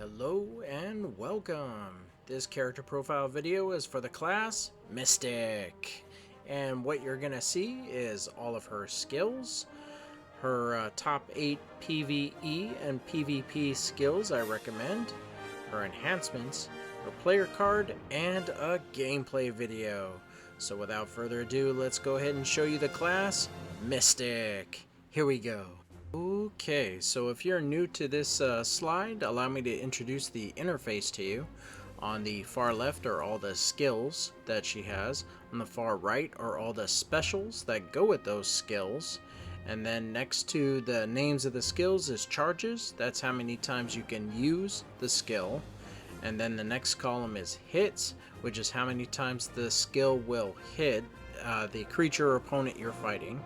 Hello and welcome. This character profile video is for the class Mystic. And what you're going to see is all of her skills, her top 8 PVE and PVP skills I recommend, her enhancements, her player card, and a gameplay video. So without further ado, let's go ahead and show you the class Mystic. Here we go. Okay, so if you're new to this slide, allow me to introduce the interface to you. On the far left are all the skills that she has. On the far right are all the specials that go with those skills. And then next to the names of the skills is charges. That's how many times you can use the skill. And then the next column is hits, which is how many times the skill will hit the creature or opponent you're fighting.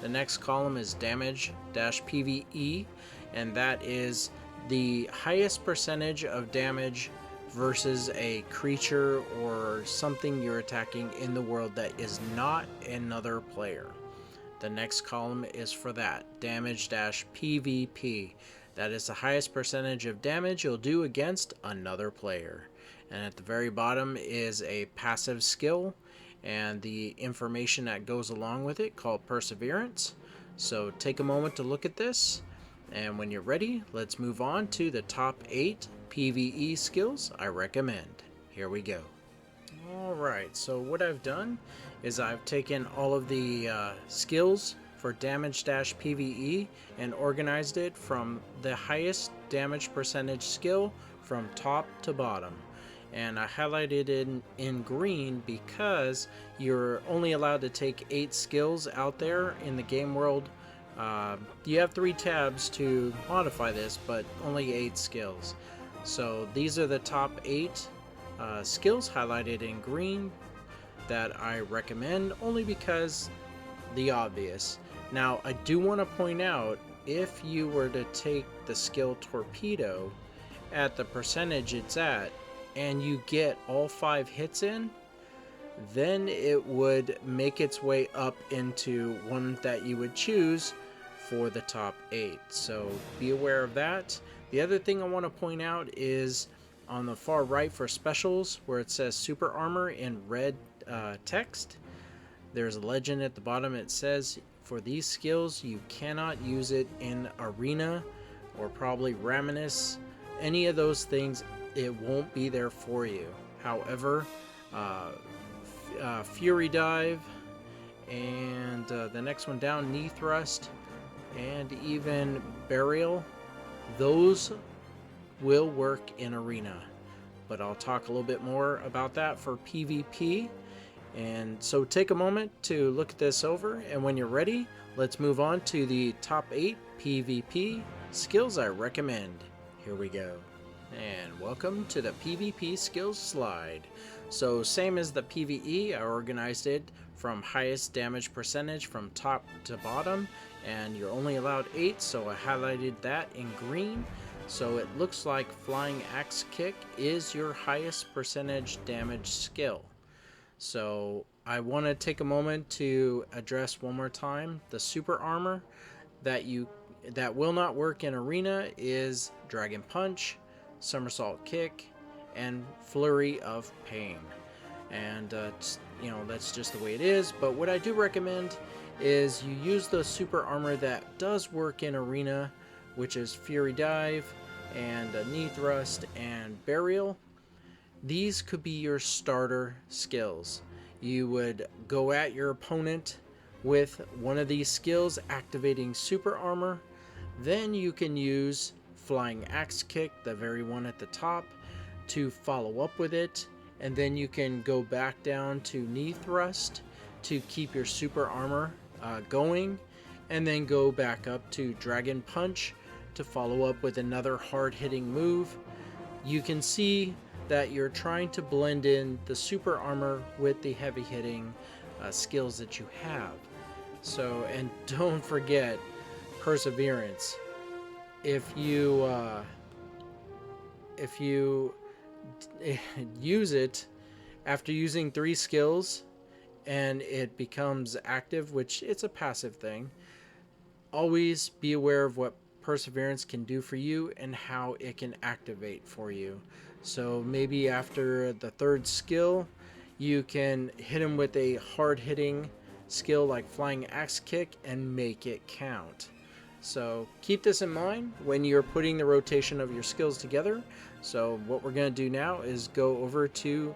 The next column is damage-PVE, and that is the highest percentage of damage versus a creature or something you're attacking in the world that is not another player. The next column is for that, damage-PVP. That is the highest percentage of damage you'll do against another player. And at the very bottom is a passive skill and the information that goes along with it called perseverance. So take a moment to look at this, and when you're ready, let's move on to the top 8 PvE skills I recommend. Here we go. Alright, so what I've done is I've taken all of the skills for damage-PVE and organized it from the highest damage percentage skill from top to bottom. And I highlighted it in green because you're only allowed to take 8 skills out there in the game world. You have 3 tabs to modify this, but only 8 skills. So these are the top 8 skills highlighted in green that I recommend, only because the obvious. Now I do want to point out, if you were to take the skill torpedo at the percentage it's at, and you get all 5 hits in, then it would make its way up into one that you would choose for the top 8. So be aware of that. The other thing I want to point out is on the far right for specials, where it says super armor in red text, there's a legend at the bottom. It says for these skills you cannot use it in arena or probably Raminus, any of those things. It won't be there for you. However, Fury Dive, and the next one down, Knee Thrust, and even Burial, those will work in Arena. But I'll talk a little bit more about that for PvP. And so take a moment to look at this over, and when you're ready, let's move on to the top 8 PvP skills I recommend. Here we go. And welcome to the PvP skills slide. So same as the PvE, I organized it from highest damage percentage from top to bottom, and you're only allowed 8, so I highlighted that in green. So it looks like Flying Axe Kick is your highest percentage damage skill. So I want to take a moment to address one more time the super armor that will not work in Arena is Dragon Punch, Somersault Kick, and Flurry of Pain. And that's just the way it is. But what I do recommend is you use the super armor that does work in Arena, which is Fury Dive and Knee Thrust and Burial. These could be your starter skills. You would go at your opponent with one of these skills activating super armor. Then you can use Flying Axe Kick, the very one at the top, to follow up with it, and then you can go back down to Knee Thrust to keep your super armor going, and then go back up to Dragon Punch to follow up with another hard-hitting move. You can see that you're trying to blend in the super armor with the heavy-hitting skills that you have. So, and don't forget perseverance. If you use it after using 3 skills and it becomes active, which it's a passive thing, always be aware of what perseverance can do for you and how it can activate for you. So maybe after the third skill, you can hit him with a hard hitting skill like flying axe kick and make it count. So keep this in mind when you're putting the rotation of your skills together. So what we're going to do now is go over to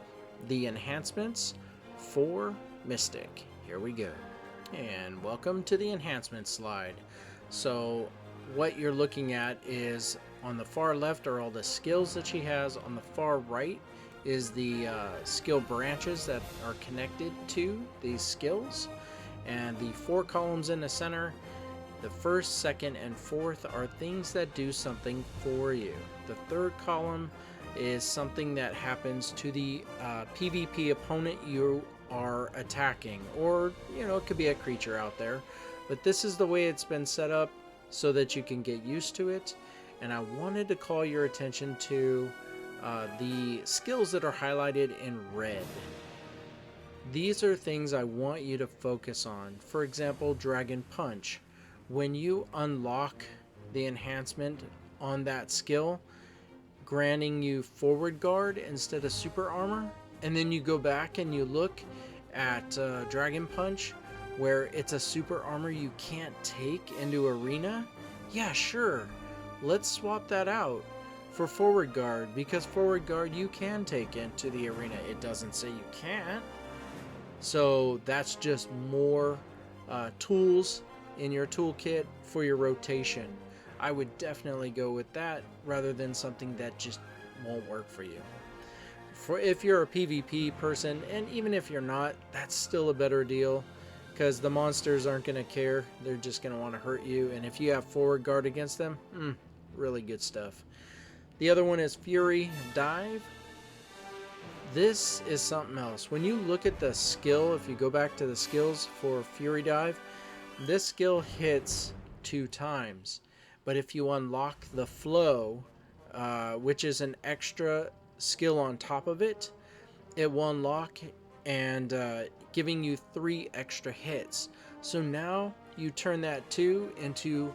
the enhancements for Mystic. Here we go. And welcome to the enhancement slide. So what you're looking at is on the far left are all the skills that she has. On the far right is the skill branches that are connected to these skills. And the 4 columns in the center, the first, second, and fourth are things that do something for you. The third column is something that happens to the PvP opponent you are attacking, or it could be a creature out there. But this is the way it's been set up so that you can get used to it. And I wanted to call your attention to the skills that are highlighted in red. These are things I want you to focus on. For example, Dragon Punch. When you unlock the enhancement on that skill, granting you forward guard instead of super armor, and then you go back and you look at Dragon Punch, where it's a super armor you can't take into arena, yeah, sure, let's swap that out for forward guard, because forward guard you can take into the arena. It doesn't say you can't. So that's just more tools in your toolkit for your rotation. I would definitely go with that rather than something that just won't work for you. For if you're a PvP person, and even if you're not, that's still a better deal, because the monsters aren't going to care. They're just going to want to hurt you, and if you have forward guard against them, really good stuff. The other one is Fury Dive. This is something else. When you look at the skill, if you go back to the skills for Fury Dive, this skill hits 2 times. But if you unlock the flow, which is an extra skill on top of it, it will unlock and giving you 3 extra hits. So now you turn that 2 into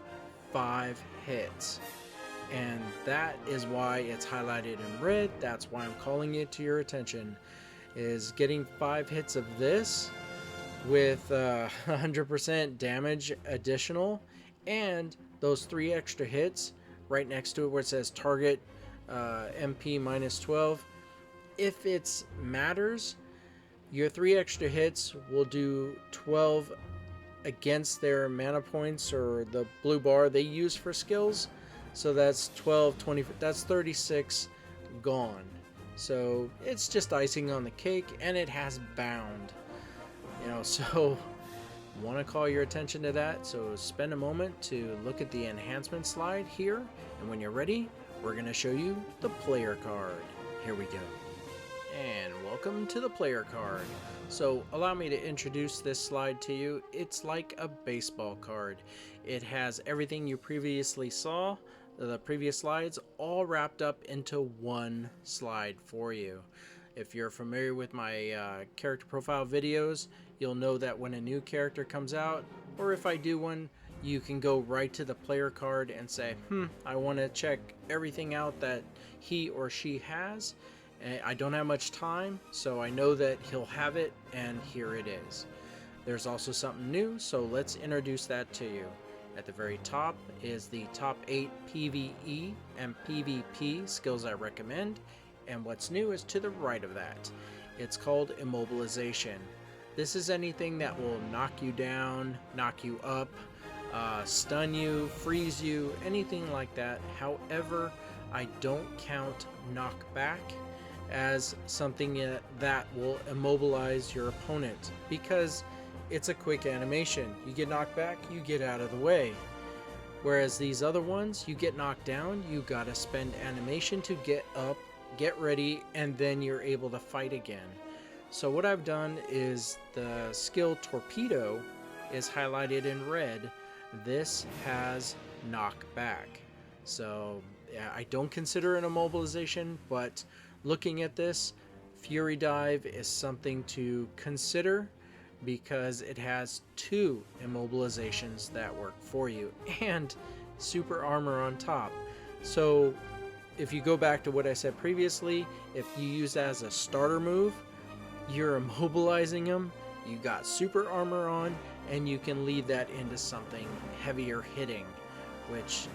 5 hits. And that is why it's highlighted in red. That's why I'm calling it to your attention, is getting 5 hits of this with 100% damage additional, and those 3 extra hits right next to it where it says target MP minus 12. If it matters, your 3 extra hits will do 12 against their mana points, or the blue bar they use for skills. So that's 12, 20, that's 36 gone. So it's just icing on the cake, and it has bound. So want to call your attention to that. So spend a moment to look at the enhancement slide here, and when you're ready, we're going to show you the player card. Here we go. And welcome to the player card. So allow me to introduce this slide to you. It's like a baseball card. It has everything you previously saw, the previous slides, all wrapped up into one slide for you. If you're familiar with my character profile videos, you'll know that when a new character comes out, or if I do one, you can go right to the player card and say, I want to check everything out that he or she has. I don't have much time, so I know that he'll have it, and here it is. There's also something new, so let's introduce that to you. At the very top is the top 8 PVE and PVP skills I recommend, and what's new is to the right of that. It's called Immobilization. This is anything that will knock you down, knock you up, stun you, freeze you, anything like that. However, I don't count knockback as something that will immobilize your opponent, because it's a quick animation. You get knocked back, you get out of the way. Whereas these other ones, you get knocked down, you gotta spend animation to get up, get ready, and then you're able to fight again. So what I've done is the skill Torpedo is highlighted in red. This has knockback. So yeah, I don't consider it a mobilization, but looking at this, Fury Dive is something to consider, because it has 2 immobilizations that work for you, and super armor on top. So if you go back to what I said previously, if you use that as a starter move, you're immobilizing them, you got super armor on, and you can lead that into something heavier hitting, which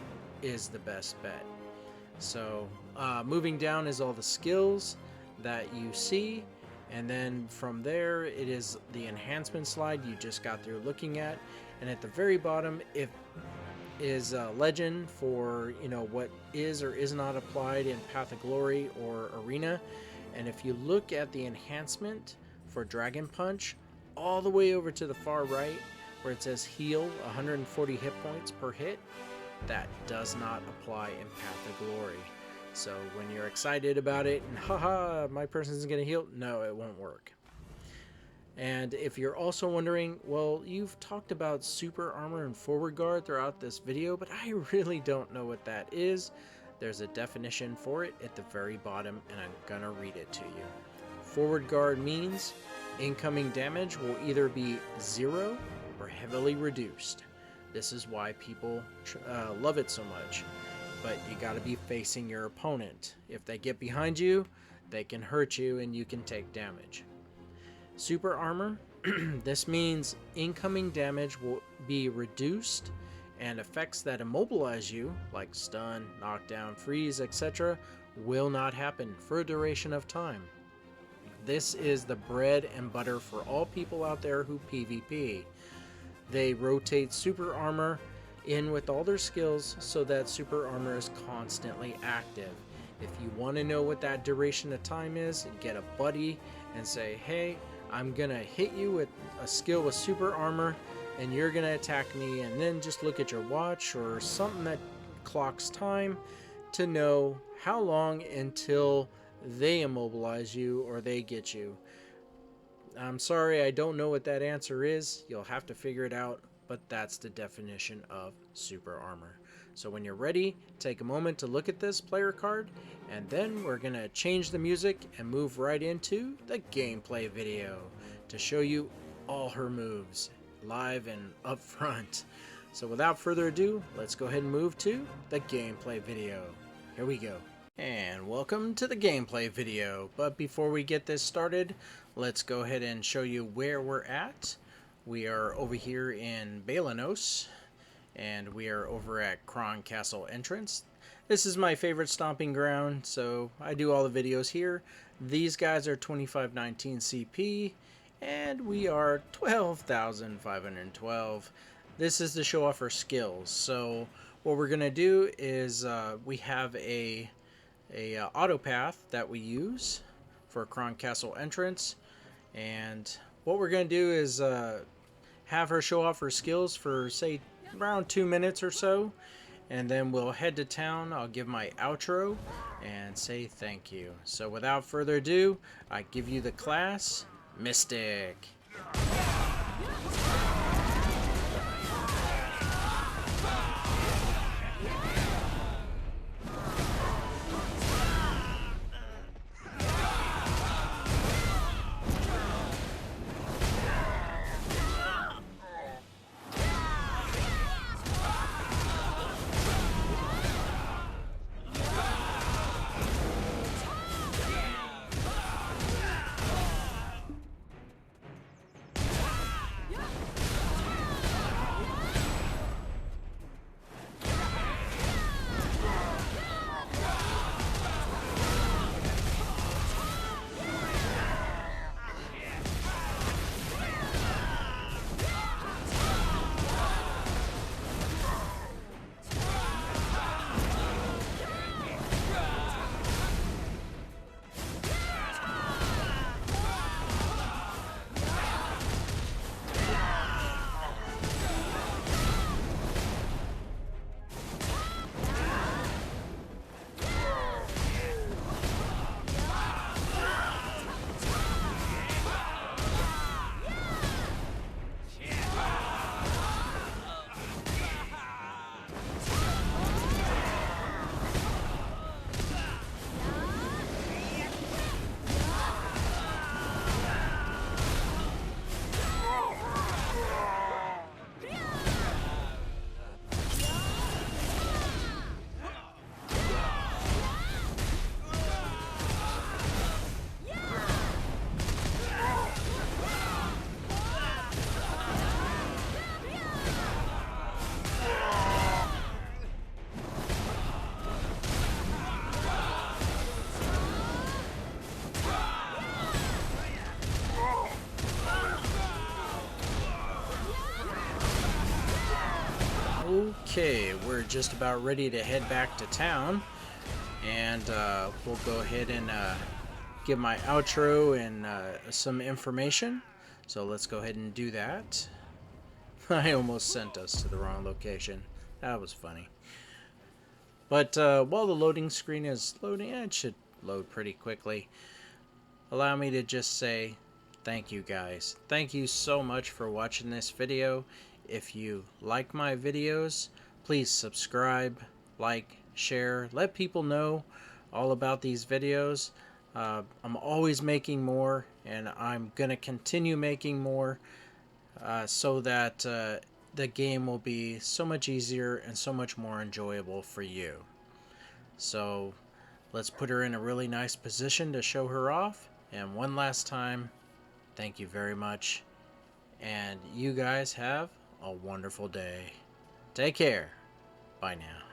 is the best bet. So moving down is all the skills that you see, and then from there it is the enhancement slide you just got through looking at, and at the very bottom it is a legend for, you know, what is or is not applied in Path of Glory or Arena. And if you look at the enhancement for Dragon Punch, all the way over to the far right where it says heal 140 hit points per hit, that does not apply in Path of Glory. So when you're excited about it and haha, my person's gonna heal, no, it won't work. And if you're also wondering, well, you've talked about super armor and forward guard throughout this video, but I really don't know what that is. There's a definition for it at the very bottom, and I'm gonna read it to you. Forward guard means incoming damage will either be 0 or heavily reduced. This is why people love it so much. But you gotta be facing your opponent. If they get behind you, they can hurt you and you can take damage. Super armor, this means incoming damage will be reduced, and effects that immobilize you, like stun, knockdown, freeze, etc., will not happen for a duration of time. This is the bread and butter for all people out there who PvP. They rotate super armor in with all their skills so that super armor is constantly active. If you want to know what that duration of time is, get a buddy and say, hey, I'm gonna hit you with a skill with super armor and you're gonna attack me, and then just look at your watch or something that clocks time to know how long until they immobilize you or they get you. I'm sorry, I don't know what that answer is. You'll have to figure it out, but that's the definition of super armor. So when you're ready, take a moment to look at this player card, and then we're gonna change the music and move right into the gameplay video to show you all her moves, live and up front. So without further ado, let's go ahead and move to the gameplay video. Here we go. And welcome to the gameplay video. But before we get this started, let's go ahead and show you where we're at. We are over here in Balanos, and we are over at Kron Castle entrance. This is my favorite stomping ground, so I do all the videos here. These guys are 2519 CP, and we are 12,512. This is to show off our skills. So what we're gonna do is we have a auto path that we use for Kron Castle entrance, and what we're gonna do is have her show off her skills for, say, around 2 minutes or so, and then we'll head to town. I'll give my outro and say thank you. So without further ado, I give you the class Mystic. Okay, we're just about ready to head back to town, and we'll go ahead and give my outro and some information. So let's go ahead and do that. I almost sent us to the wrong location. That was funny. But while the loading screen is loading, it should load pretty quickly. Allow me to just say thank you guys. Thank you so much for watching this video. If you like my videos, please subscribe, like, share, let people know all about these videos. I'm always making more, and I'm going to continue making more so that the game will be so much easier and so much more enjoyable for you. So let's put her in a really nice position to show her off. And one last time, thank you very much. And you guys have a wonderful day. Take care. Bye now.